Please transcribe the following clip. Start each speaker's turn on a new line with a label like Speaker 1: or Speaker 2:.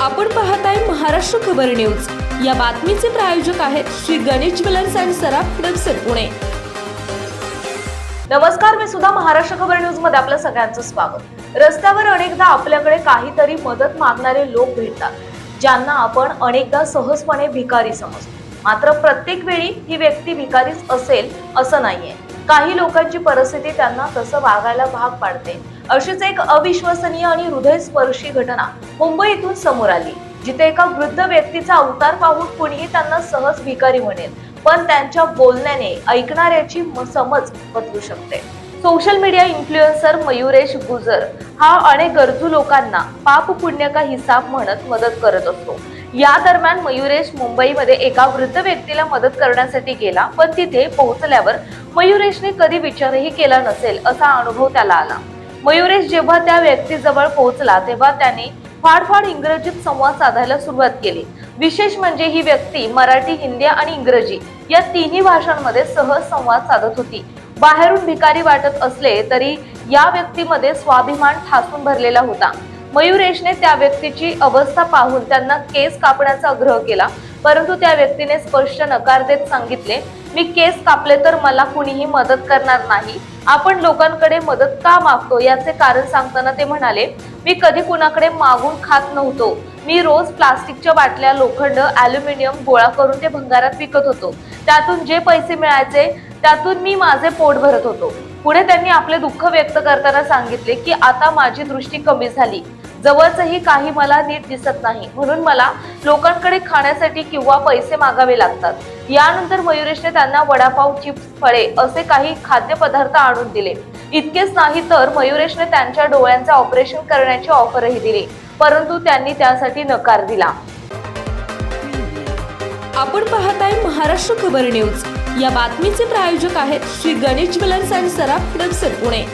Speaker 1: आपण पाहताय महाराष्ट्र खबर न्यूज। या बातमीचे प्रायोजक आहेत श्री गणेश ज्वेलर्स अँड सराफ हडपसर पुणे।
Speaker 2: नमस्कार, मी सुद्धा महाराष्ट्र खबर न्यूज मध्ये आपलं सगळ्यांचं स्वागत। रस्त्यावर अनेकदा आपल्याकडे काहीतरी मदत मागणारे लोक भेटतात, ज्यांना आपण अनेकदा सहजपणे भिकारी समजतो। मात्र प्रत्येक वेळी ही व्यक्ती भिकारीच असेल असं नाहीये। काही लोकांची परिस्थिती त्यांना तसं वागायला भाग पाडते। अशीच एक अविश्वसनीय आणि हृदयस्पर्शी घटना मुंबईतून समोर आली, जिथे एका वृद्ध व्यक्तीचा अवतार पाहून कुणीही त्यांना सहज भिकारी म्हणेल, पण त्यांच्या बोलण्याने ऐकणाऱ्याची समज बदलू शकते। सोशल मीडिया इन्फ्लुएन्सर मयुरेश गुजर हा अनेक गरजू लोकांना पाप पुण्य का हिसाब म्हणत मदत करत असतो। या दरम्यान मयुरेश मुंबईमध्ये एका वृद्ध व्यक्तीला मदत करण्यासाठी गेला, पण तिथे पोहोचल्यावर मयुरेशने कधी विचारही केला नसेल असा अनुभव त्याला आला। मयुरेश जेव्हा त्या व्यक्तीजवळ पोहोचला तेव्हा त्याने फाडफाड इंग्रजीत संवाद साधायला सुरुवात केली। विशेष म्हणजे ही व्यक्ती मराठी, हिंदी आणि इंग्रजी या तिन्ही भाषांमध्ये सहज संवाद साधत होती। बाहेरून भिकारी वाटत असले तरी या व्यक्तीमध्ये स्वाभिमान ठासून भरलेला होता। मयुरेशने त्या व्यक्तीची अवस्था पाहून त्यांना केस कापण्याचा आग्रह केला, परंतु त्या व्यक्तीने स्पष्ट नकार देत सांगितले, मी केस कापले तर मला कुणीही मदत करणार नाही। आपण लोकांकडे मदत का मागतो याचे कारण सांगताना ते म्हणाले, मी कधी कुणाकडे मागून खात नव्हतो। मी रोज प्लास्टिकच्या बाटल्या, लोखंड, ॲल्युमिनियम गोळा करून ते भंगारात विकत होतो। त्यातून जे पैसे मिळायचे त्यातून मी माझे पोट भरत होतो। पुढे त्यांनी आपले दुःख व्यक्त करताना सांगितले की आता माझी दृष्टी कमी झाली, जवळचंही काही मला नीट दिसत नाही, म्हणून मला लोकांकडे खाण्यासाठी किंवा पैसे मागावे लागतात। यानंतर मयुरेशने त्यांना वडापाव, चिप्स, फळे असे काही खाद्यपदार्थ आणून दिले। इतकेच नाही तर मयुरेशने त्यांच्या डोळ्यांचे ऑपरेशन करण्याची ऑफरही दिली, परंतु त्यांनी त्यासाठी नकार दिला।
Speaker 1: आपण पाहताय महाराष्ट्र खबर न्यूज। या बातमीचे प्रायोजक आहेत Shri Ganesh jewellers and Saraf Hadapsar Pune.